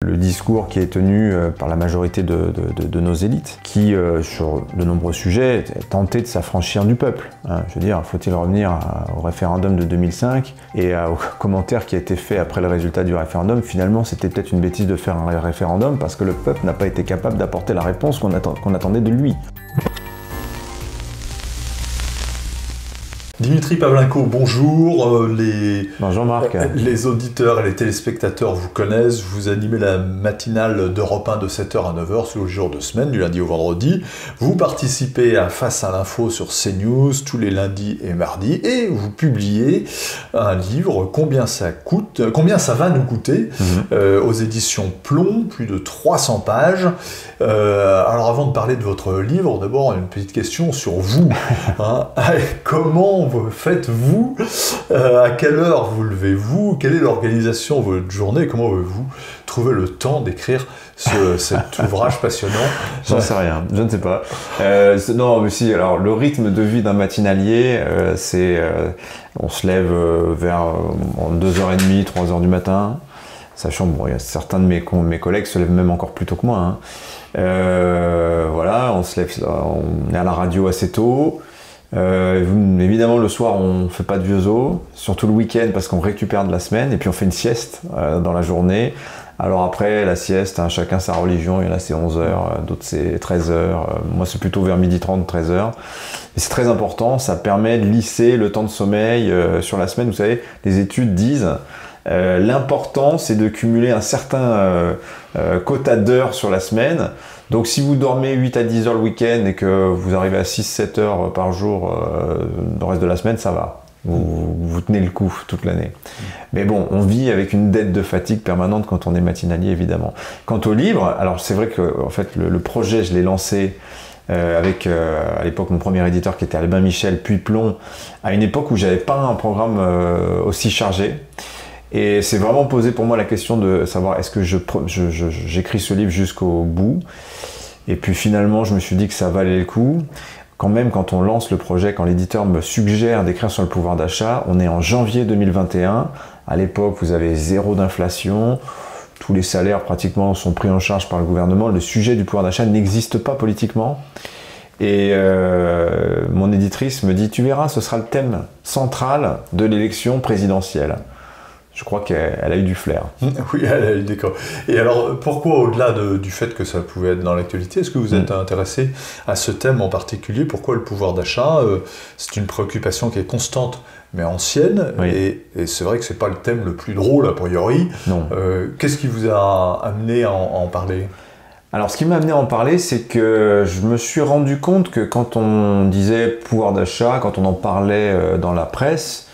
le discours qui est tenu par la majorité de nos élites, qui, sur de nombreux sujets, tentaient de s'affranchir du peuple. Hein. Je veux dire, faut-il revenir au référendum de 2005 et au commentaire qui a été fait après le résultat du référendum. Finalement, c'était peut-être une bêtise de faire un référendum parce que le peuple n'a pas été capable d'apporter la réponse qu'on attendait de lui. Dimitri Pavlenko, bonjour. Bonjour Marc. Les auditeurs et les téléspectateurs vous connaissent. Vous animez la matinale d'Europe 1 de 7h à 9h sur le jour de semaine, du lundi au vendredi. Vous participez à Face à l'info sur CNews tous les lundis et mardis. Et vous publiez un livre, Combien ça va nous coûter, aux éditions Plomb, plus de 300 pages. Alors avant de parler de votre livre, d'abord une petite question sur vous. Hein. Comment faites-vous? À quelle heure vous levez-vous? Quelle est l'organisation de votre journée? Comment avez-vous trouvé le temps d'écrire cet ouvrage passionnant? J'en sais rien, je ne sais pas. Non, mais si, alors le rythme de vie d'un matinalier, c'est on se lève vers 2h30, 3h du matin, sachant, bon, il y a certains de mes collègues se lèvent même encore plus tôt que moi. Hein. Voilà, on se lève, on est à la radio assez tôt. Évidemment le soir on fait pas de vieux os, surtout le week-end parce qu'on récupère de la semaine et puis on fait une sieste dans la journée. Alors après la sieste, hein, chacun sa religion, il y en a c'est 11h, d'autres c'est 13h, moi c'est plutôt vers 12h30, 13h. Et c'est très important, ça permet de lisser le temps de sommeil sur la semaine. Vous savez, les études disent l'important c'est de cumuler un certain quota d'heures sur la semaine. Donc si vous dormez 8 à 10 heures le week-end et que vous arrivez à 6-7 heures par jour dans le reste de la semaine, ça va. Vous tenez le coup toute l'année. Mais bon, on vit avec une dette de fatigue permanente quand on est matinalier, évidemment. Quant au livre, alors c'est vrai que en fait, le projet, je l'ai lancé avec à l'époque mon premier éditeur qui était Albin Michel, puis Plomb, à une époque où j'avais pas un programme aussi chargé. Et c'est vraiment posé pour moi la question de savoir est-ce que j'écris ce livre jusqu'au bout. Et puis finalement, je me suis dit que ça valait le coup. Quand même, quand on lance le projet, quand l'éditeur me suggère d'écrire sur le pouvoir d'achat, on est en janvier 2021. À l'époque, vous avez 0 d'inflation. Tous les salaires pratiquement sont pris en charge par le gouvernement. Le sujet du pouvoir d'achat n'existe pas politiquement. Et mon éditrice me dit, tu verras, ce sera le thème central de l'élection présidentielle. Je crois qu'elle a eu du flair. Oui, elle a eu des cas. Et alors, pourquoi, au-delà du fait que ça pouvait être dans l'actualité, est-ce que vous êtes intéressé à ce thème en particulier? Pourquoi le pouvoir d'achat? C'est une préoccupation qui est constante, mais ancienne. Oui. Et c'est vrai que c'est pas le thème le plus drôle, a priori. Non. Qu'est-ce qui vous a amené à en parler? Alors, ce qui m'a amené à en parler, c'est que je me suis rendu compte que quand on disait pouvoir d'achat, quand on en parlait dans la presse,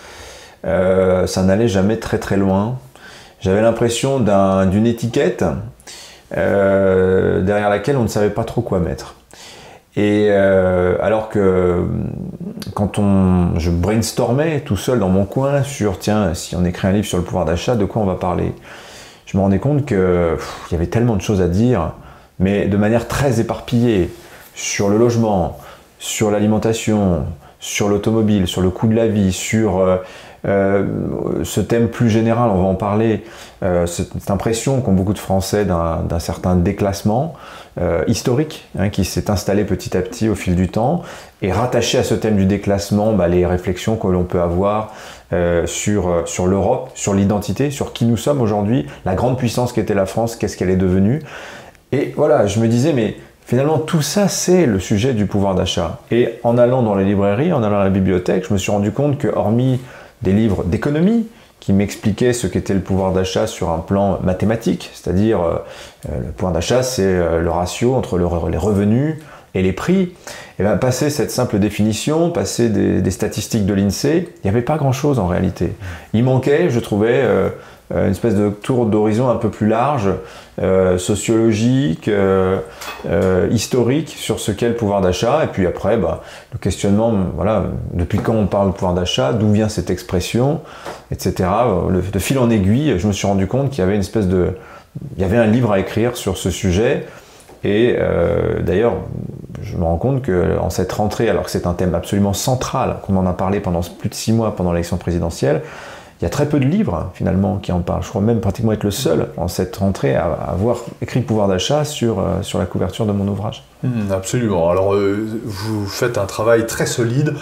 ça n'allait jamais très très loin. J'avais l'impression d'une étiquette derrière laquelle on ne savait pas trop quoi mettre. Et alors que quand je brainstormais tout seul dans mon coin sur tiens, si on écrit un livre sur le pouvoir d'achat, de quoi on va parler? Je me rendais compte qu'il y avait tellement de choses à dire, mais de manière très éparpillée, sur le logement, sur l'alimentation, sur l'automobile, sur le coût de la vie, sur ce thème plus général, on va en parler, cette impression qu'ont beaucoup de Français d'un certain déclassement historique hein, qui s'est installé petit à petit au fil du temps, et rattaché à ce thème du déclassement, les réflexions que l'on peut avoir sur l'Europe, sur l'identité, sur qui nous sommes aujourd'hui, la grande puissance qu'était la France, qu'est-ce qu'elle est devenue. Et voilà, je me disais, mais finalement, tout ça, c'est le sujet du pouvoir d'achat. Et en allant dans les librairies, en allant à la bibliothèque, je me suis rendu compte que, hormis des livres d'économie qui m'expliquaient ce qu'était le pouvoir d'achat sur un plan mathématique, c'est-à-dire le pouvoir d'achat, c'est le ratio entre les revenus et les prix. Et bien, passer cette simple définition, passer des statistiques de l'INSEE, il n'y avait pas grand-chose en réalité. Il manquait, je trouvais, une espèce de tour d'horizon un peu plus large, sociologique, historique sur ce qu'est le pouvoir d'achat. Et puis après, le questionnement, voilà, depuis quand on parle de pouvoir d'achat, d'où vient cette expression, etc. De fil en aiguille, je me suis rendu compte qu'il y avait une espèce il y avait un livre à écrire sur ce sujet. Et d'ailleurs, je me rends compte qu'en cette rentrée, alors que c'est un thème absolument central, qu'on en a parlé pendant plus de 6 mois pendant l'élection présidentielle, il il y a très peu de livres finalement qui en parlent. Je crois même pratiquement être le seul en cette rentrée à avoir écrit le pouvoir d'achat sur la couverture de mon ouvrage. Absolument. Alors, vous faites un travail très solide,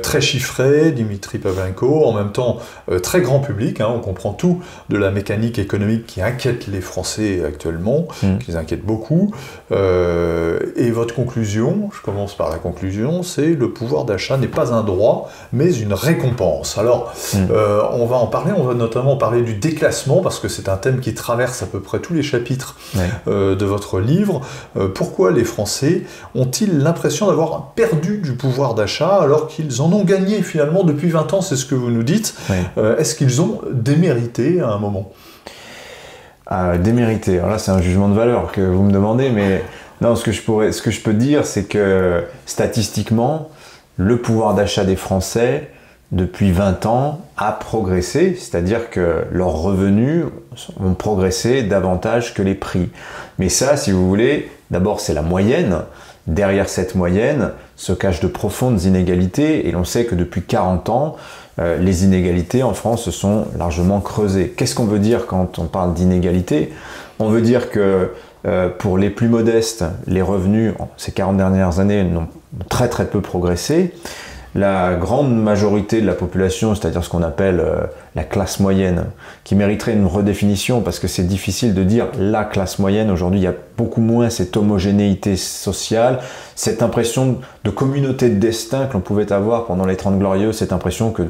très chiffré, Dimitri Pavlenko, en même temps très grand public. On comprend tout de la mécanique économique qui inquiète les Français actuellement, qui les inquiète beaucoup. Et votre conclusion, je commence par la conclusion, c'est le pouvoir d'achat n'est pas un droit, mais une récompense. Alors, on va en parler, on va notamment parler du déclassement, parce que c'est un thème qui traverse à peu près tous les chapitres de votre livre. Pourquoi les Français ont-ils l'impression d'avoir perdu du pouvoir d'achat alors qu'ils en ont gagné finalement depuis 20 ans, c'est ce que vous nous dites. Est-ce qu'ils ont démérité à un moment? Démérité, alors là c'est un jugement de valeur que vous me demandez, mais non, ce que je peux dire, c'est que statistiquement, le pouvoir d'achat des Français depuis 20 ans a progressé, c'est-à-dire que leurs revenus ont progressé davantage que les prix. Mais ça, si vous voulez, d'abord c'est la moyenne. Derrière cette moyenne se cachent de profondes inégalités, et l'on sait que depuis 40 ans, les inégalités en France se sont largement creusées. Qu'est-ce qu'on veut dire quand on parle d'inégalité? On veut dire que pour les plus modestes, les revenus, ces 40 dernières années, n'ont très très peu progressé. La grande majorité de la population, c'est-à-dire ce qu'on appelle la classe moyenne, qui mériterait une redéfinition parce que c'est difficile de dire la classe moyenne. Aujourd'hui, il y a beaucoup moins cette homogénéité sociale, cette impression de communauté de destin que l'on pouvait avoir pendant les 30 Glorieuses, cette impression que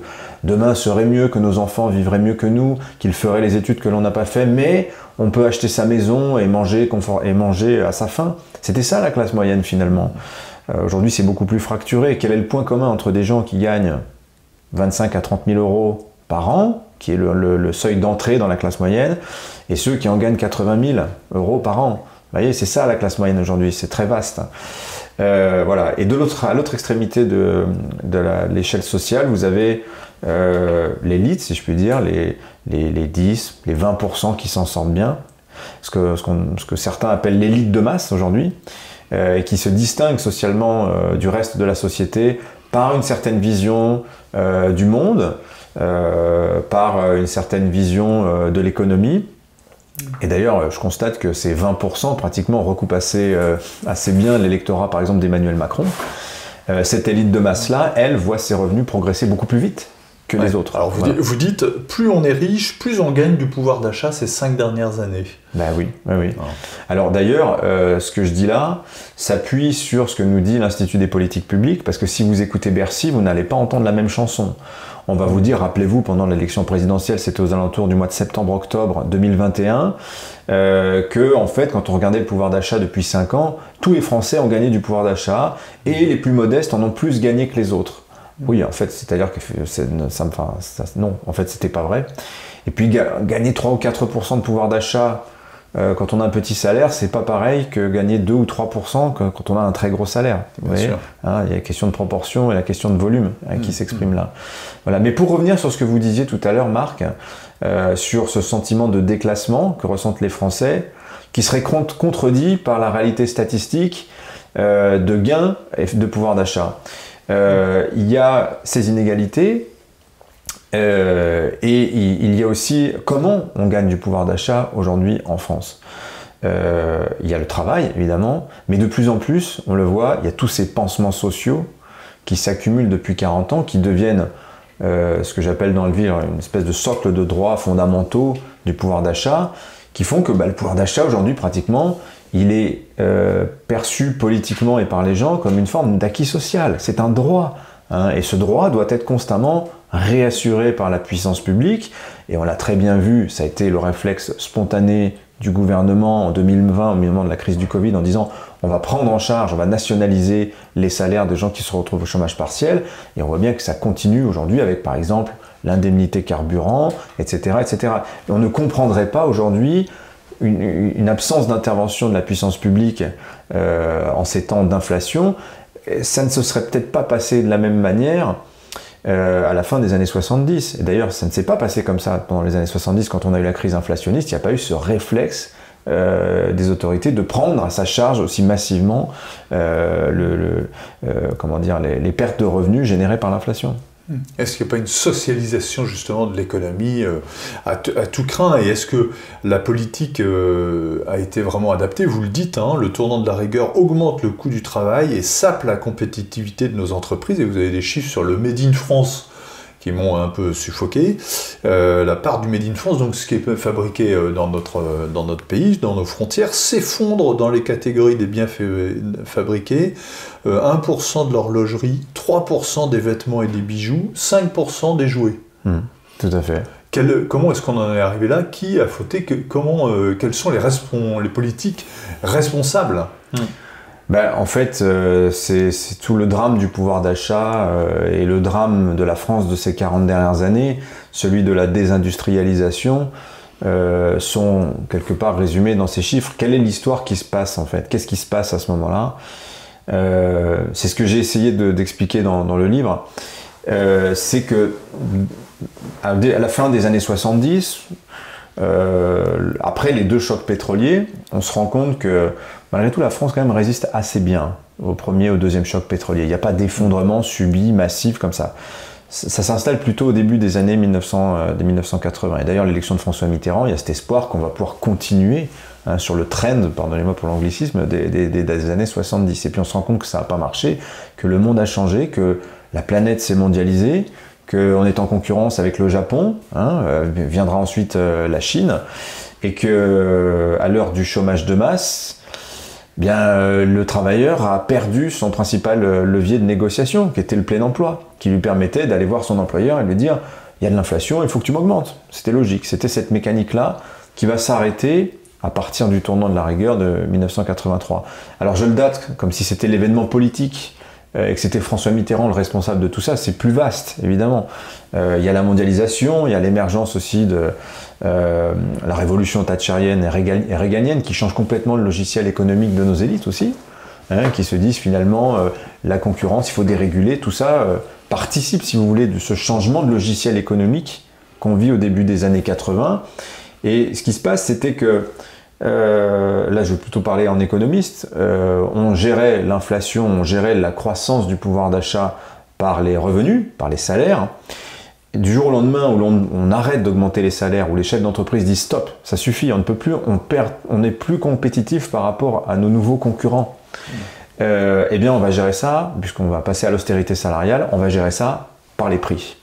demain serait mieux, que nos enfants vivraient mieux que nous, qu'ils feraient les études que l'on n'a pas fait, mais on peut acheter sa maison et manger à sa faim. C'était ça la classe moyenne finalement. Aujourd'hui, c'est beaucoup plus fracturé. Quel est le point commun entre des gens qui gagnent 25 à 30 000 euros par an, qui est le seuil d'entrée dans la classe moyenne, et ceux qui en gagnent 80 000 euros par an? Vous voyez, c'est ça la classe moyenne aujourd'hui, c'est très vaste. Voilà. Et à l'autre extrémité de l'échelle sociale, vous avez l'élite, si je puis dire, les 10, les 20% qui s'en sortent bien, ce que certains appellent l'élite de masse aujourd'hui, et qui se distingue socialement du reste de la société par une certaine vision du monde, par une certaine vision de l'économie. Et d'ailleurs, je constate que ces 20% pratiquement recoupent assez bien l'électorat, par exemple, d'Emmanuel Macron. Cette élite de masse-là, elle, voit ses revenus progresser beaucoup plus vite que les autres. Alors vous dites, plus on est riche, plus on gagne du pouvoir d'achat ces 5 dernières années. Ben oui. Alors d'ailleurs, ce que je dis là s'appuie sur ce que nous dit l'Institut des politiques publiques, parce que si vous écoutez Bercy, vous n'allez pas entendre la même chanson. On va vous dire, rappelez-vous, pendant l'élection présidentielle, c'était aux alentours du mois de septembre-octobre 2021, que en fait, quand on regardait le pouvoir d'achat depuis 5 ans, tous les Français ont gagné du pouvoir d'achat, et les plus modestes en ont plus gagné que les autres. Oui, en fait, c'est-à-dire que non, en fait, c'était pas vrai. Et puis, gagner 3 ou 4% de pouvoir d'achat quand on a un petit salaire, c'est pas pareil que gagner 2 ou 3% quand on a un très gros salaire. Vous voyez, il y a la question de proportion et la question de volume qui s'exprime là. Voilà. Mais pour revenir sur ce que vous disiez tout à l'heure, Marc, sur ce sentiment de déclassement que ressentent les Français, qui serait contredit par la réalité statistique de gains de pouvoir d'achat. Il y a ces inégalités et il y a aussi comment on gagne du pouvoir d'achat aujourd'hui en France. Il y a le travail évidemment, mais de plus en plus, on le voit, il y a tous ces pansements sociaux qui s'accumulent depuis 40 ans, qui deviennent ce que j'appelle dans le livre une espèce de socle de droits fondamentaux du pouvoir d'achat, qui font que le pouvoir d'achat aujourd'hui pratiquement il est perçu politiquement et par les gens comme une forme d'acquis social. C'est un droit. Et ce droit doit être constamment réassuré par la puissance publique. Et on l'a très bien vu, ça a été le réflexe spontané du gouvernement en 2020, au moment de la crise du Covid, en disant on va prendre en charge, on va nationaliser les salaires des gens qui se retrouvent au chômage partiel. Et on voit bien que ça continue aujourd'hui avec, par exemple, l'indemnité carburant, etc., etc. Et on ne comprendrait pas aujourd'hui une absence d'intervention de la puissance publique en ces temps d'inflation. Ça ne se serait peut-être pas passé de la même manière à la fin des années 70. Et d'ailleurs, ça ne s'est pas passé comme ça pendant les années 70, quand on a eu la crise inflationniste. Il n'y a pas eu ce réflexe des autorités de prendre à sa charge aussi massivement les pertes de revenus générées par l'inflation. Est-ce qu'il n'y a pas une socialisation justement de l'économie à tout craint? Et est-ce que la politique a été vraiment adaptée? Vous le dites, hein, le tournant de la rigueur augmente le coût du travail et sape la compétitivité de nos entreprises. Et vous avez des chiffres sur le Made in France qui m'ont un peu suffoqué. La part du Made in France, donc ce qui est fabriqué dans notre pays, dans nos frontières, s'effondre dans les catégories des biens fabriqués. 1% de l'horlogerie, 3% des vêtements et des bijoux, 5% des jouets. Tout à fait. Comment est-ce qu'on en est arrivé là? Qui a fauté? Quels sont les politiques responsables? En fait, c'est tout le drame du pouvoir d'achat et le drame de la France de ces 40 dernières années, celui de la désindustrialisation, sont quelque part résumés dans ces chiffres. Quelle est l'histoire qui se passe en fait? Qu'est-ce qui se passe à ce moment-là? C'est ce que j'ai essayé d'expliquer dans le livre. C'est que à la fin des années 70, après les 2 chocs pétroliers, on se rend compte que malgré tout la France quand même résiste assez bien au premier et au deuxième choc pétrolier. Il n'y a pas d'effondrement subi, massif comme ça. Ça s'installe plutôt au début des années 1980. Et d'ailleurs l'élection de François Mitterrand, il y a cet espoir qu'on va pouvoir continuer sur le trend, pardonnez-moi pour l'anglicisme, des années 70. Et puis on se rend compte que ça n'a pas marché, que le monde a changé, que la planète s'est mondialisée, qu'on est en concurrence avec le Japon, viendra ensuite la Chine, et que à l'heure du chômage de masse, le travailleur a perdu son principal levier de négociation, qui était le plein emploi, qui lui permettait d'aller voir son employeur et lui dire « il y a de l'inflation, il faut que tu m'augmentes ». C'était logique, c'était cette mécanique-là qui va s'arrêter à partir du tournant de la rigueur de 1983. Alors je le date comme si c'était l'événement politique et que c'était François Mitterrand le responsable de tout ça. C'est plus vaste, évidemment. Il y a la mondialisation, il y a l'émergence aussi de la révolution thatchérienne et réganienne qui change complètement le logiciel économique de nos élites aussi, qui se disent finalement la concurrence, il faut déréguler, tout ça participe, si vous voulez, de ce changement de logiciel économique qu'on vit au début des années 80. Et ce qui se passe, c'était que là je vais plutôt parler en économiste, on gérait l'inflation, on gérait la croissance du pouvoir d'achat par les revenus, par les salaires. Et du jour au lendemain où on arrête d'augmenter les salaires, où les chefs d'entreprise disent stop, ça suffit, on ne peut plus, on n'est plus compétitif par rapport à nos nouveaux concurrents. Eh bien on va gérer ça, puisqu'on va passer à l'austérité salariale, on va gérer ça par les prix.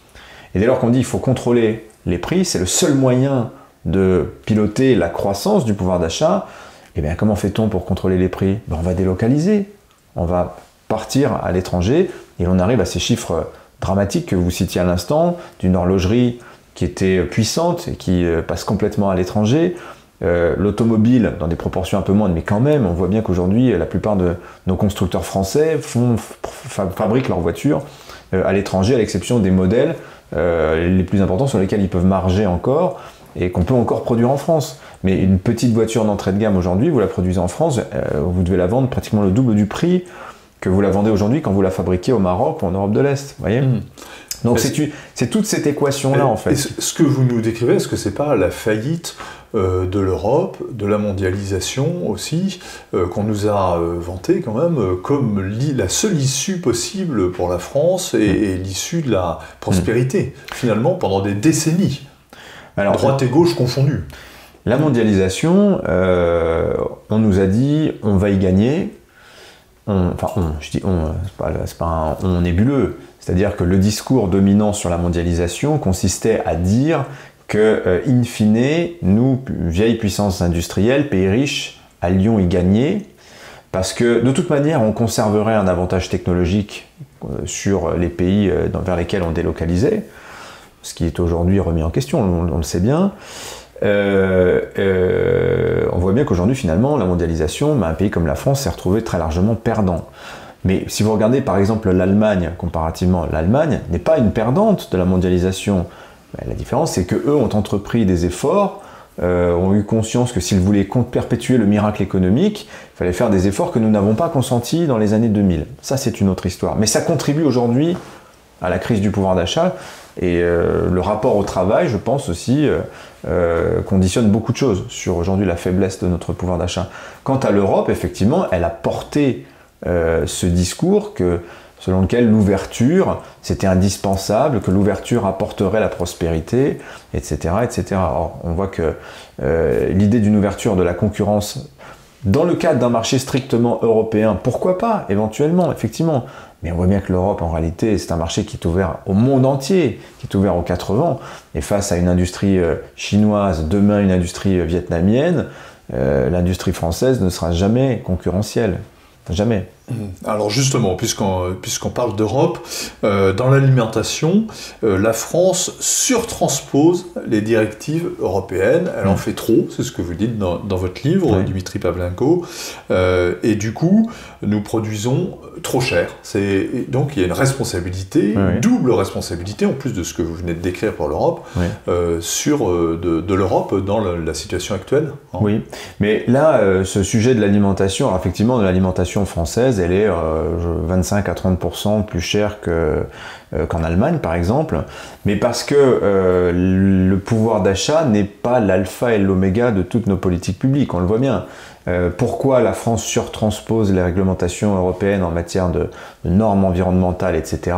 Et dès lors qu'on dit qu'il faut contrôler les prix, c'est le seul moyen de piloter la croissance du pouvoir d'achat. Eh bien comment fait-on pour contrôler les prix? On va délocaliser, on va partir à l'étranger, et on arrive à ces chiffres dramatiques que vous citiez à l'instant, d'une horlogerie qui était puissante et qui passe complètement à l'étranger, l'automobile dans des proportions un peu moindres, mais quand même, on voit bien qu'aujourd'hui, la plupart de nos constructeurs français fabriquent leurs voitures à l'étranger, à l'exception des modèles les plus importants sur lesquels ils peuvent marger encore, et qu'on peut encore produire en France. Mais une petite voiture d'entrée de gamme aujourd'hui, vous la produisez en France, vous devez la vendre pratiquement le double du prix que vous la vendez aujourd'hui quand vous la fabriquez au Maroc ou en Europe de l'Est. Voyez. Donc c'est toute cette équation-là en fait. Ce que vous nous décrivez, est-ce que c'est pas la faillite de l'Europe, de la mondialisation aussi, qu'on nous a vanté quand même comme la seule issue possible pour la France et l'issue de la prospérité, finalement, pendant des décennies, alors, droite et gauche confondues. La mondialisation, on nous a dit on va y gagner. C'est pas un on nébuleux. C'est-à-dire que le discours dominant sur la mondialisation consistait à dire que, in fine, nous, vieille puissance industrielle, pays riches, allions y gagner, parce que de toute manière, on conserverait un avantage technologique sur les pays vers lesquels on délocalisait, ce qui est aujourd'hui remis en question, on le sait bien. On voit bien qu'aujourd'hui, finalement, la mondialisation, un pays comme la France s'est retrouvé très largement perdant. Mais si vous regardez par exemple l'Allemagne, comparativement, l'Allemagne n'est pas une perdante de la mondialisation. La différence, c'est qu'eux ont entrepris des efforts, ont eu conscience que s'ils voulaient perpétuer le miracle économique, il fallait faire des efforts que nous n'avons pas consentis dans les années 2000. Ça, c'est une autre histoire. Mais ça contribue aujourd'hui à la crise du pouvoir d'achat. Et le rapport au travail, je pense aussi, conditionne beaucoup de choses sur aujourd'hui la faiblesse de notre pouvoir d'achat. Quant à l'Europe, effectivement, elle a porté ce discours que selon lequel l'ouverture, c'était indispensable, que l'ouverture apporterait la prospérité, etc., etc. Or, on voit que l'idée d'une ouverture de la concurrence, dans le cadre d'un marché strictement européen, pourquoi pas, éventuellement, effectivement, mais on voit bien que l'Europe, en réalité, c'est un marché qui est ouvert au monde entier, qui est ouvert aux quatre vents, et face à une industrie chinoise, demain une industrie vietnamienne, l'industrie française ne sera jamais concurrentielle. Jamais. Alors justement, puisqu'on parle d'Europe, dans l'alimentation, la France surtranspose les directives européennes, elle en fait trop, c'est ce que vous dites dans votre livre, oui. Dimitri Pavlenko, et du coup, nous produisons trop cher. Donc il y a une responsabilité, une double responsabilité, en plus de ce que vous venez de décrire pour l'Europe, de l'Europe dans la situation actuelle. Hein. Oui, mais là, ce sujet de l'alimentation, alors effectivement, de l'alimentation française, elle est 25 à 30% plus chère qu'en Allemagne, par exemple, mais parce que le pouvoir d'achat n'est pas l'alpha et l'oméga de toutes nos politiques publiques, on le voit bien. Pourquoi la France surtranspose les réglementations européennes en matière de normes environnementales, etc.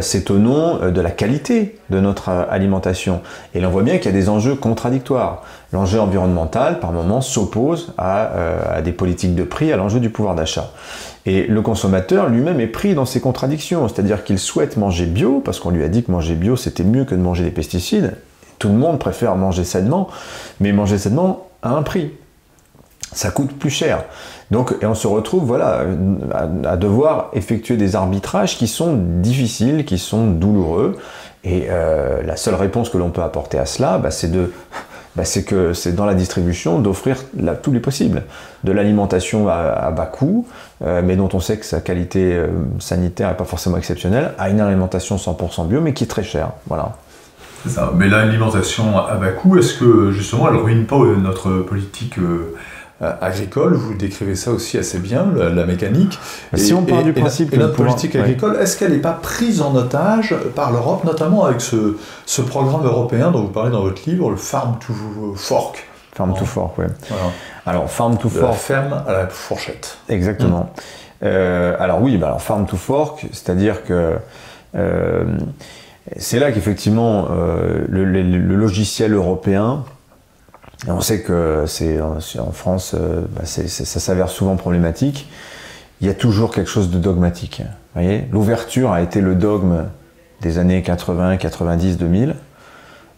C'est au nom de la qualité de notre alimentation. Et là, on voit bien qu'il y a des enjeux contradictoires. L'enjeu environnemental, par moment, s'oppose à des politiques de prix, à l'enjeu du pouvoir d'achat. Et le consommateur lui-même est pris dans ces contradictions, c'est-à-dire qu'il souhaite manger bio, parce qu'on lui a dit que manger bio, c'était mieux que de manger des pesticides. Tout le monde préfère manger sainement, mais manger sainement a un prix. Ça coûte plus cher. Donc, et on se retrouve voilà, à devoir effectuer des arbitrages qui sont difficiles, qui sont douloureux. Et la seule réponse que l'on peut apporter à cela, c'est que c'est dans la distribution d'offrir tous les possibles. De l'alimentation à bas coût, mais dont on sait que sa qualité sanitaire n'est pas forcément exceptionnelle, à une alimentation 100% bio, mais qui est très chère. Voilà. C'est ça. Mais l'alimentation à bas coût, est-ce que justement elle ne ruine pas notre politique agricole? Vous décrivez ça aussi assez bien, la mécanique. Si on part du principe que notre politique agricole, est-ce qu'elle n'est pas prise en otage par l'Europe, notamment avec ce programme européen dont vous parlez dans votre livre, le Farm to Fork? Farm to Fork, oui. Voilà. Alors, Farm to Fork. La ferme à la fourchette. Exactement. Alors oui, alors Farm to Fork, c'est-à-dire que c'est là qu'effectivement le logiciel européen, on sait que en France, ça s'avère souvent problématique. Il y a toujours quelque chose de dogmatique. Vous voyez, l'ouverture a été le dogme des années 80, 90, 2000.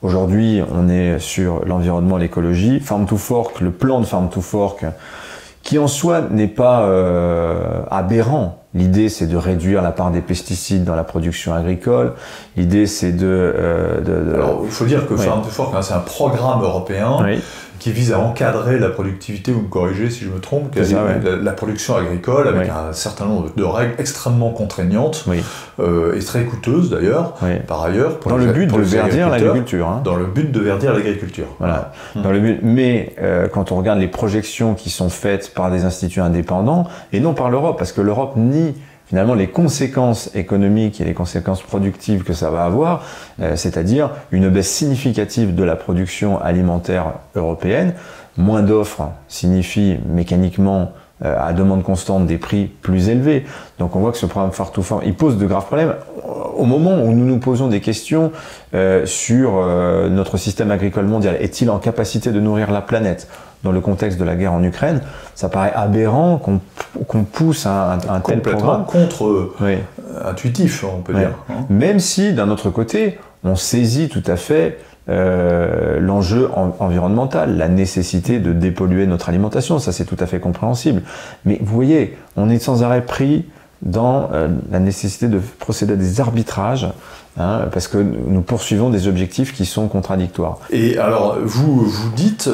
Aujourd'hui, on est sur l'environnement, l'écologie. Farm to Fork, le plan de Farm to Fork, qui en soi n'est pas aberrant. L'idée, c'est de réduire la part des pesticides dans la production agricole. L'idée, c'est Alors, il faut dire que Farm to Fork, c'est un programme européen qui vise à encadrer la productivité, vous me corrigez si je me trompe, la production agricole avec un certain nombre de règles extrêmement contraignantes et très coûteuses d'ailleurs, par ailleurs. Dans le but de verdir l'agriculture. Hein. Dans le but de verdir l'agriculture. Voilà. Dans le but, mais quand on regarde les projections qui sont faites par des instituts indépendants, et non par l'Europe, parce que l'Europe nie finalement les conséquences économiques et les conséquences productives que ça va avoir, c'est-à-dire une baisse significative de la production alimentaire européenne. Moins d'offres signifie mécaniquement à demande constante des prix plus élevés. Donc on voit que ce programme Farm to Fork, il pose de graves problèmes. Au moment où nous nous posons des questions sur notre système agricole mondial, est-il en capacité de nourrir la planète ? Dans le contexte de la guerre en Ukraine, ça paraît aberrant qu'on pousse un tel programme. Contre-intuitif, on peut dire. Hein. Même si, d'un autre côté, on saisit tout à fait l'enjeu environnemental, la nécessité de dépolluer notre alimentation, ça c'est tout à fait compréhensible. Mais vous voyez, on est sans arrêt pris dans la nécessité de procéder à des arbitrages, parce que nous poursuivons des objectifs qui sont contradictoires. Et alors, vous dites...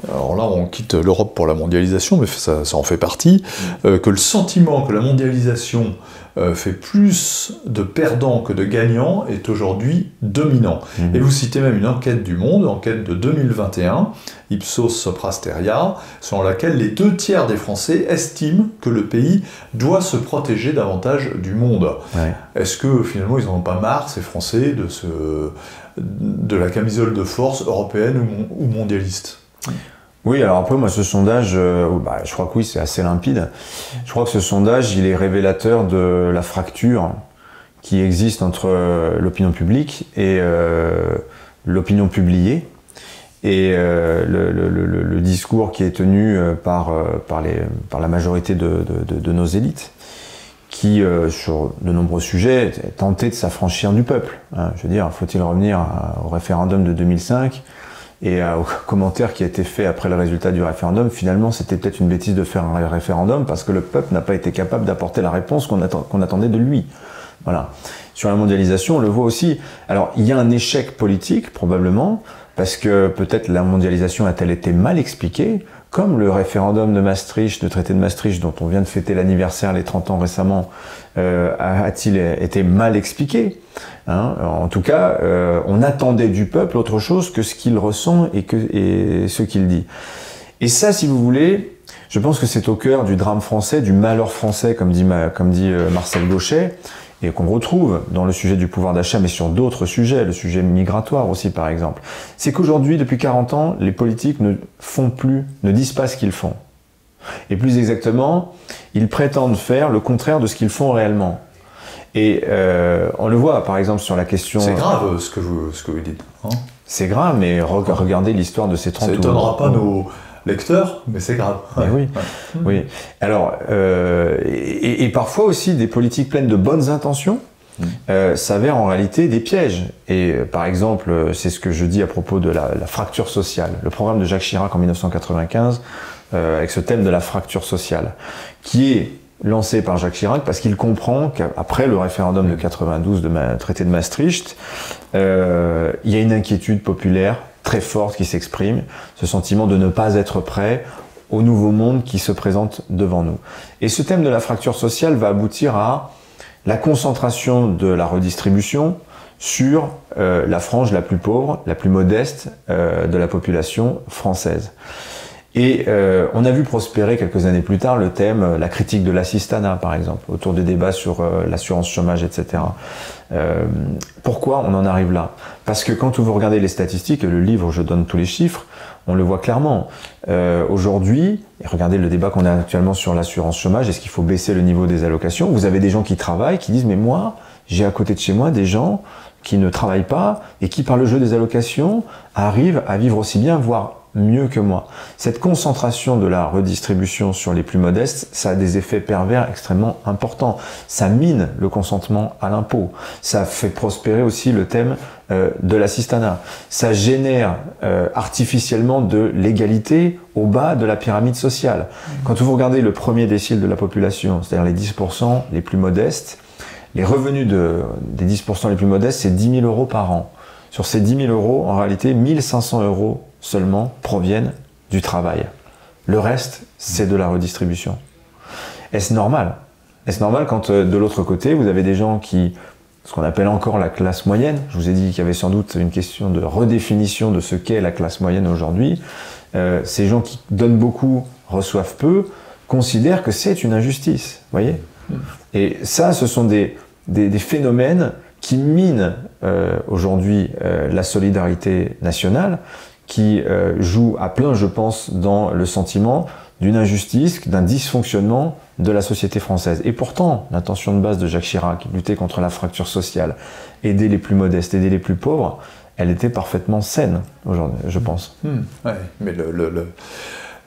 alors là, on quitte l'Europe pour la mondialisation, mais ça en fait partie, que le sentiment que la mondialisation fait plus de perdants que de gagnants est aujourd'hui dominant. Et vous citez même une enquête du Monde, enquête de 2021, Ipsos Soprasteria, selon laquelle les 2/3 des Français estiment que le pays doit se protéger davantage du monde. Est-ce que finalement ils n'en ont pas marre, ces Français, de la camisole de force européenne ou mondialiste ? Oui, alors après, moi, ce sondage, je crois que oui, c'est assez limpide. Je crois que ce sondage, il est révélateur de la fracture qui existe entre l'opinion publique et l'opinion publiée. Et le discours qui est tenu par la majorité de nos élites, qui, sur de nombreux sujets, tentaient de s'affranchir du peuple. Hein. Je veux dire, faut-il revenir au référendum de 2005 et aux commentaires qui a été fait après le résultat du référendum? Finalement, c'était peut-être une bêtise de faire un référendum parce que le peuple n'a pas été capable d'apporter la réponse qu'on attendait de lui. Voilà. Sur la mondialisation, on le voit aussi. Alors, il y a un échec politique, probablement, parce que peut-être la mondialisation a-t-elle été mal expliquée, comme le référendum de Maastricht, le traité de Maastricht, dont on vient de fêter l'anniversaire, les 30 ans récemment, a-t-il été mal expliqué, hein? En tout cas, on attendait du peuple autre chose que ce qu'il ressent et ce qu'il dit. Et ça, si vous voulez, je pense que c'est au cœur du drame français, du malheur français, comme dit Marcel Gauchet, et qu'on retrouve dans le sujet du pouvoir d'achat, mais sur d'autres sujets, le sujet migratoire aussi par exemple. C'est qu'aujourd'hui, depuis 40 ans, les politiques ne disent pas ce qu'ils font. Et plus exactement, ils prétendent faire le contraire de ce qu'ils font réellement. Et on le voit par exemple sur la question... C'est grave ce que vous dites. Hein, c'est grave, mais regardez l'histoire de ces 30 ans. Ça n'étonnera pas nos lecteurs, mais c'est grave. Ouais. Oui, oui. Alors, et parfois aussi, des politiques pleines de bonnes intentions s'avèrent en réalité des pièges. Et par exemple, c'est ce que je dis à propos de la fracture sociale. Le programme de Jacques Chirac en 1995, avec ce thème de la fracture sociale, qui est lancé par Jacques Chirac parce qu'il comprend qu'après le référendum de 92 de traité de Maastricht, il y a une inquiétude populaire très forte qui s'exprime, ce sentiment de ne pas être prêt au nouveau monde qui se présente devant nous. Et ce thème de la fracture sociale va aboutir à la concentration de la redistribution sur la frange la plus pauvre, la plus modeste de la population française. Et on a vu prospérer quelques années plus tard le thème, la critique de l'assistanat par exemple, autour des débats sur l'assurance chômage, etc. Pourquoi on en arrive là? Parce que quand vous regardez les statistiques, et le livre je donne tous les chiffres, on le voit clairement. Aujourd'hui, et regardez le débat qu'on a actuellement sur l'assurance chômage, est-ce qu'il faut baisser le niveau des allocations? Vous avez des gens qui travaillent, qui disent mais moi, j'ai à côté de chez moi des gens qui ne travaillent pas et qui par le jeu des allocations arrivent à vivre aussi bien, voire mieux que moi. Cette concentration de la redistribution sur les plus modestes, ça a des effets pervers extrêmement importants. Ça mine le consentement à l'impôt. Ça fait prospérer aussi le thème de l'assistanat. Ça génère artificiellement de l'égalité au bas de la pyramide sociale. Quand vous regardez le premier décile de la population, c'est-à-dire les 10% les plus modestes, les revenus des 10% les plus modestes, c'est 10 000 € par an. Sur ces 10 000 €, en réalité, 1 500 € seulement proviennent du travail. Le reste, c'est de la redistribution. Est-ce normal? Est-ce normal quand de l'autre côté, vous avez des gens qui, ce qu'on appelle encore la classe moyenne, je vous ai dit qu'il y avait sans doute une question de redéfinition de ce qu'est la classe moyenne aujourd'hui, ces gens qui donnent beaucoup, reçoivent peu, considèrent que c'est une injustice, voyez? Et ça, ce sont des phénomènes qui minent aujourd'hui la solidarité nationale, qui joue à plein, je pense, dans le sentiment d'une injustice, d'un dysfonctionnement de la société française. Et pourtant, l'intention de base de Jacques Chirac, lutter contre la fracture sociale, aider les plus modestes, aider les plus pauvres, elle était parfaitement saine, aujourd'hui, je pense. Ouais, mais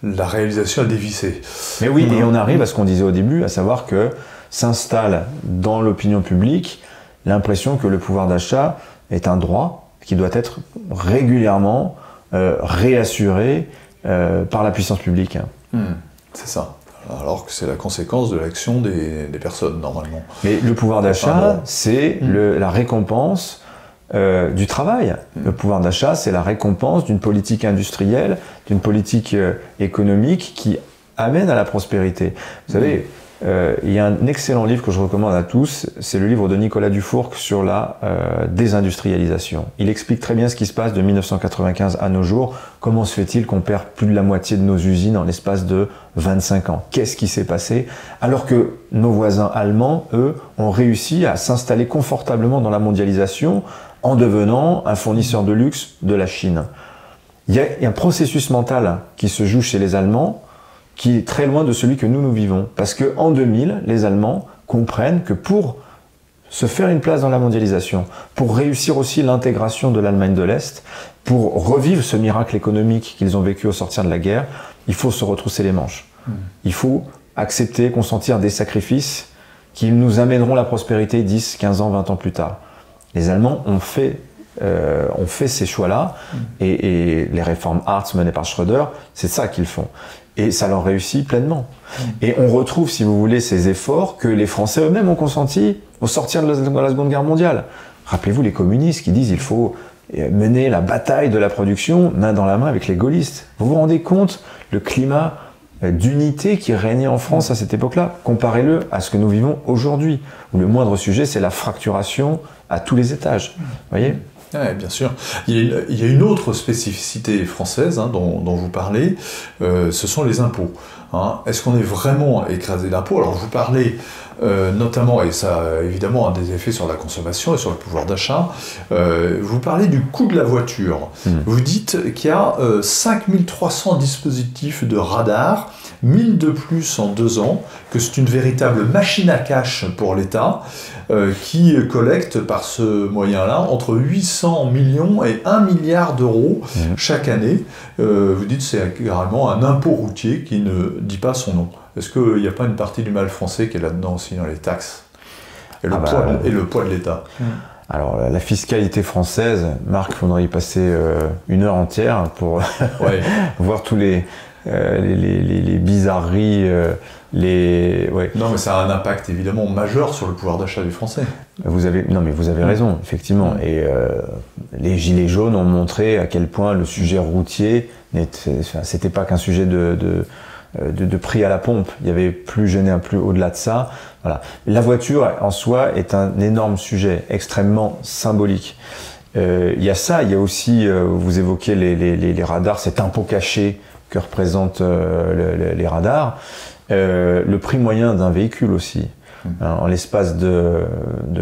la réalisation a dévissé. Mais oui, et on arrive à ce qu'on disait au début, à savoir que s'installe dans l'opinion publique l'impression que le pouvoir d'achat est un droit qui doit être régulièrement réassuré par la puissance publique. C'est ça. Alors que c'est la conséquence de l'action des personnes, normalement. Mais le pouvoir d'achat, c'est la récompense du travail. Le pouvoir d'achat, c'est la récompense d'une politique industrielle, d'une politique économique qui amène à la prospérité. Vous savez, il y a un excellent livre que je recommande à tous, c'est le livre de Nicolas Dufourcq sur la désindustrialisation. Il explique très bien ce qui se passe de 1995 à nos jours. Comment se fait-il qu'on perd plus de la moitié de nos usines en l'espace de 25 ans? Qu'est-ce qui s'est passé? Alors que nos voisins allemands, eux, ont réussi à s'installer confortablement dans la mondialisation en devenant un fournisseur de luxe de la Chine. Il y a un processus mental qui se joue chez les Allemands qui est très loin de celui que nous vivons. Parce qu'en 2000, les Allemands comprennent que pour se faire une place dans la mondialisation, pour réussir aussi l'intégration de l'Allemagne de l'Est, pour revivre ce miracle économique qu'ils ont vécu au sortir de la guerre, il faut se retrousser les manches. Il faut accepter, consentir des sacrifices qui nous amèneront la prospérité 10, 15 ans, 20 ans plus tard. Les Allemands ont fait ces choix-là, et les réformes Hartz menées par Schröder, c'est ça qu'ils font. Et ça leur réussit pleinement. Et on retrouve, si vous voulez, ces efforts que les Français eux-mêmes ont consentis au sortir de la Seconde Guerre mondiale. Rappelez-vous les communistes qui disent qu'il faut mener la bataille de la production main dans la main avec les gaullistes. Vous vous rendez compte le climat d'unité qui régnait en France à cette époque-là? Comparez-le à ce que nous vivons aujourd'hui, où le moindre sujet, c'est la fracturation à tous les étages. Vous voyez? Oui, bien sûr. Il y a une autre spécificité française dont vous parlez, ce sont les impôts. Est-ce qu'on est vraiment écrasé d'impôts? Alors vous parlez notamment, et ça évidemment a des effets sur la consommation et sur le pouvoir d'achat, vous parlez du coût de la voiture. Vous dites qu'il y a 5300 dispositifs de radar, 1000 de plus en 2 ans, que c'est une véritable machine à cash pour l'État, qui collecte par ce moyen-là entre 800 millions et 1 milliard d'euros chaque année. Vous dites que c'est carrément un impôt routier qui ne dit pas son nom. Est-ce qu'il n'y a pas une partie du mal français qui est là-dedans aussi, dans les taxes et le poids de l'État? Alors, la fiscalité française, Marc, il faudrait y passer 1 heure entière pour voir tous les bizarreries, Non, mais ça a un impact évidemment majeur sur le pouvoir d'achat des Français. Vous avez raison, effectivement. Et les Gilets jaunes ont montré à quel point le sujet routier c'était pas qu'un sujet de prix à la pompe. Il y avait plus au-delà de ça. Voilà. La voiture en soi est un énorme sujet, extrêmement symbolique. Il y a ça, il y a aussi, vous évoquez les radars, cet impôt caché que représentent les radars. Le prix moyen d'un véhicule aussi. En l'espace de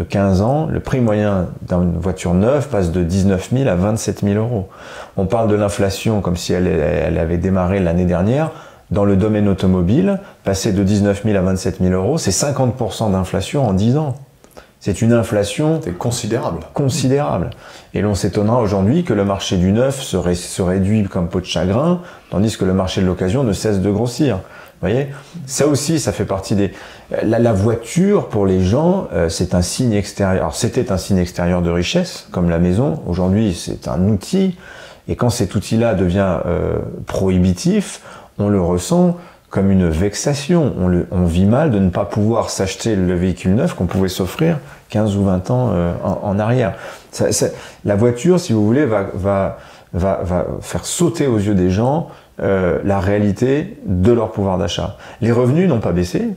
15 ans, le prix moyen d'une voiture neuve passe de 19 000 à 27 000 euros. On parle de l'inflation comme si elle avait démarré l'année dernière. Dans le domaine automobile, passer de 19 000 à 27 000 euros, c'est 50% d'inflation en 10 ans. C'est une inflation considérable. Et l'on s'étonnera aujourd'hui que le marché du neuf se réduit comme peau de chagrin, tandis que le marché de l'occasion ne cesse de grossir. Vous voyez, ça aussi, ça fait partie des... La voiture, pour les gens, c'est un signe extérieur. Alors, c'était un signe extérieur de richesse, comme la maison. Aujourd'hui, c'est un outil. Et quand cet outil-là devient prohibitif, on le ressent comme une vexation. On vit mal de ne pas pouvoir s'acheter le véhicule neuf qu'on pouvait s'offrir 15 ou 20 ans en arrière. La voiture, si vous voulez, va faire sauter aux yeux des gens la réalité de leur pouvoir d'achat. Les revenus n'ont pas baissé.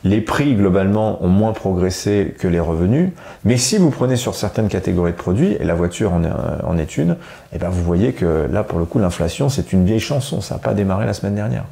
Les prix, globalement, ont moins progressé que les revenus. Mais si vous prenez sur certaines catégories de produits, et la voiture en est une, et ben vous voyez que là, pour le coup, l'inflation, c'est une vieille chanson. Ça n'a pas démarré la semaine dernière.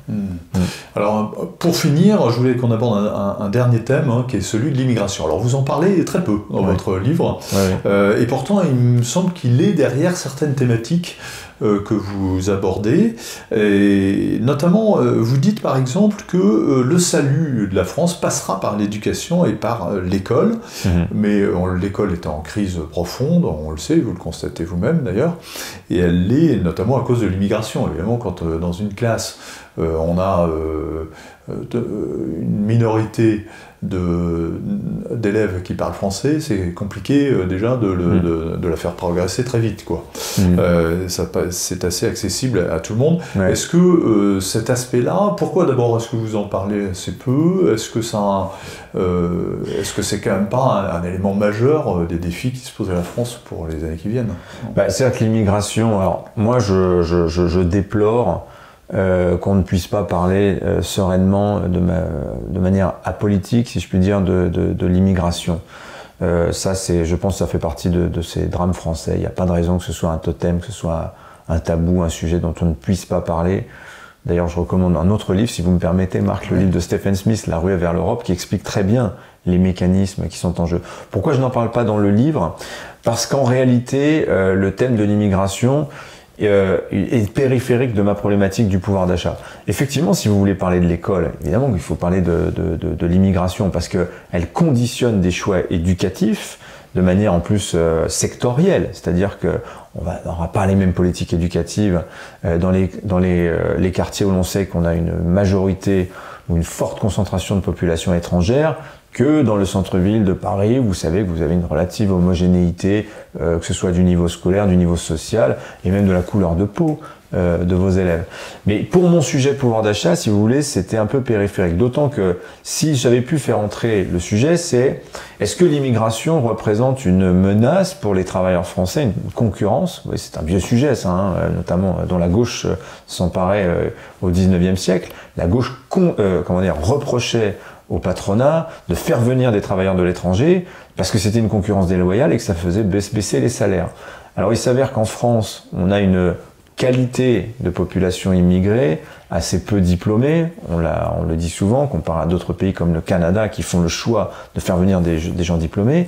Alors, pour finir, je voulais qu'on aborde un dernier thème, qui est celui de l'immigration. Alors, vous en parlez très peu dans votre livre. Et pourtant, il me semble qu'il est derrière certaines thématiques que vous abordez, et notamment vous dites par exemple que le salut de la France passera par l'éducation et par l'école, mais l'école est en crise profonde, on le sait, vous le constatez vous-même d'ailleurs, et elle l'est notamment à cause de l'immigration. Évidemment, quand dans une classe on a une minorité d'élèves qui parlent français, c'est compliqué déjà de la faire progresser très vite, quoi. C'est assez accessible à tout le monde. Est-ce que cet aspect-là, pourquoi d'abord est-ce que vous en parlez assez peu? Est-ce que c'est quand même pas un élément majeur des défis qui se posent à la France pour les années qui viennent? C'est vrai que l'immigration, alors moi je déplore qu'on ne puisse pas parler sereinement de manière apolitique, si je puis dire, de l'immigration. Ça, je pense que ça fait partie de ces drames français. Il n'y a pas de raison que ce soit un totem, que ce soit un tabou, un sujet dont on ne puisse pas parler. D'ailleurs, je recommande un autre livre, si vous me permettez, Marc, le livre de Stephen Smith, La ruée vers l'Europe, qui explique très bien les mécanismes qui sont en jeu. Pourquoi je n'en parle pas dans le livre? Parce qu'en réalité, le thème de l'immigration est périphérique de ma problématique du pouvoir d'achat. Effectivement, si vous voulez parler de l'école, évidemment qu'il faut parler de l'immigration, parce qu'elle conditionne des choix éducatifs de manière en plus sectorielle, c'est-à-dire qu'on n'aura pas les mêmes politiques éducatives dans les quartiers où l'on sait qu'on a une majorité ou une forte concentration de population étrangère, que dans le centre-ville de Paris, où vous savez que vous avez une relative homogénéité, que ce soit du niveau scolaire, du niveau social, et même de la couleur de peau de vos élèves. Mais pour mon sujet pouvoir d'achat, si vous voulez, c'était un peu périphérique. D'autant que si j'avais pu faire entrer le sujet, c'est est-ce que l'immigration représente une menace pour les travailleurs français, une concurrence? Oui, c'est un vieux sujet, ça, hein, notamment dont la gauche s'emparait au XIXe siècle. La gauche reprochait au patronat de faire venir des travailleurs de l'étranger parce que c'était une concurrence déloyale et que ça faisait baisser les salaires. Alors il s'avère qu'en France, on a une qualité de population immigrée assez peu diplômée, on le dit souvent, comparé à d'autres pays comme le Canada qui font le choix de faire venir des gens diplômés.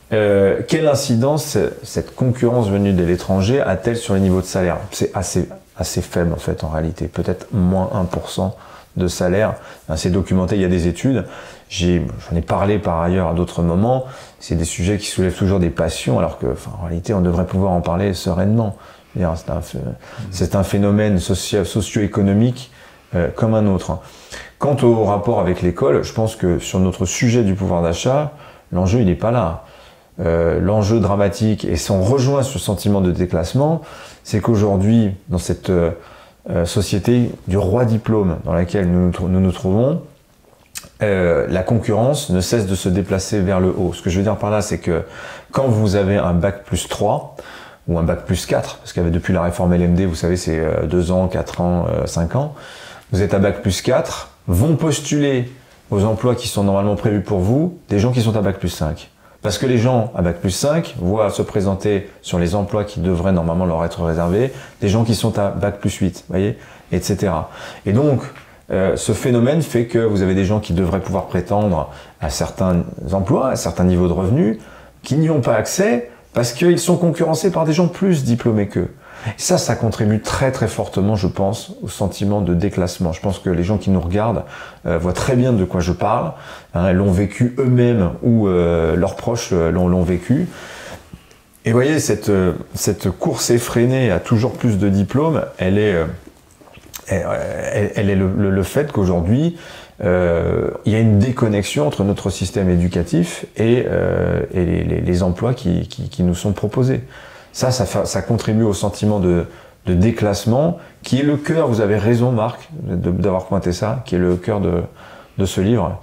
Quelle incidence cette concurrence venue de l'étranger a-t-elle sur les niveaux de salaire? C'est assez faible en fait en réalité, peut-être moins 1% de salaire. C'est documenté, il y a des études. J'en ai parlé par ailleurs à d'autres moments. C'est des sujets qui soulèvent toujours des passions, alors que, en réalité, on devrait pouvoir en parler sereinement. C'est un phénomène socio-économique comme un autre. Quant au rapport avec l'école, je pense que sur notre sujet du pouvoir d'achat, l'enjeu il n'est pas là. L'enjeu dramatique, et si on rejoint ce sentiment de déclassement, c'est qu'aujourd'hui, dans cette société du roi diplôme dans laquelle nous nous trouvons, la concurrence ne cesse de se déplacer vers le haut. Ce que je veux dire par là, c'est que quand vous avez un bac plus 3 ou un bac plus 4, parce qu'avec depuis la réforme LMD, vous savez, c'est 2 ans, 4 ans, 5 ans, vous êtes à bac plus 4, vont postuler aux emplois qui sont normalement prévus pour vous des gens qui sont à bac plus 5. Parce que les gens à bac plus 5 voient se présenter sur les emplois qui devraient normalement leur être réservés des gens qui sont à bac plus 8, voyez, etc. Et donc, ce phénomène fait que vous avez des gens qui devraient pouvoir prétendre à certains emplois, à certains niveaux de revenus, qui n'y ont pas accès parce qu'ils sont concurrencés par des gens plus diplômés qu'eux. Et ça contribue très très fortement, je pense, au sentiment de déclassement. Je pense que les gens qui nous regardent voient très bien de quoi je parle, hein, l'ont vécu eux-mêmes ou leurs proches l'ont vécu. Et vous voyez, cette course effrénée à toujours plus de diplômes, elle est le fait qu'aujourd'hui, il y a une déconnexion entre notre système éducatif et les emplois qui nous sont proposés. Ça contribue au sentiment de déclassement, qui est le cœur, vous avez raison Marc d'avoir pointé ça, qui est le cœur de ce livre.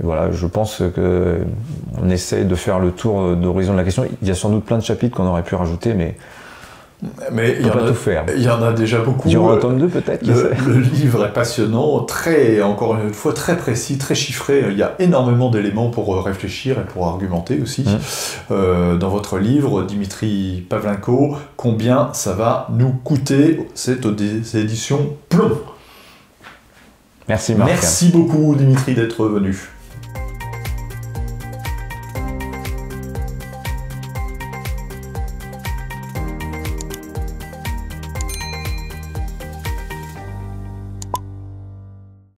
Et voilà, je pense qu'on essaie de faire le tour d'horizon de la question. Il y a sans doute plein de chapitres qu'on aurait pu rajouter, mais il y en a tout faire. Il y en a déjà beaucoup. Il y aura un tome 2 peut-être. Le livre est passionnant, encore une fois très précis, très chiffré. Il y a énormément d'éléments pour réfléchir et pour argumenter aussi. Dans votre livre, Dimitri Pavlenko, combien ça va nous coûter? C'est aux éditions Plomb. Merci Marc. Merci beaucoup Dimitri d'être venu.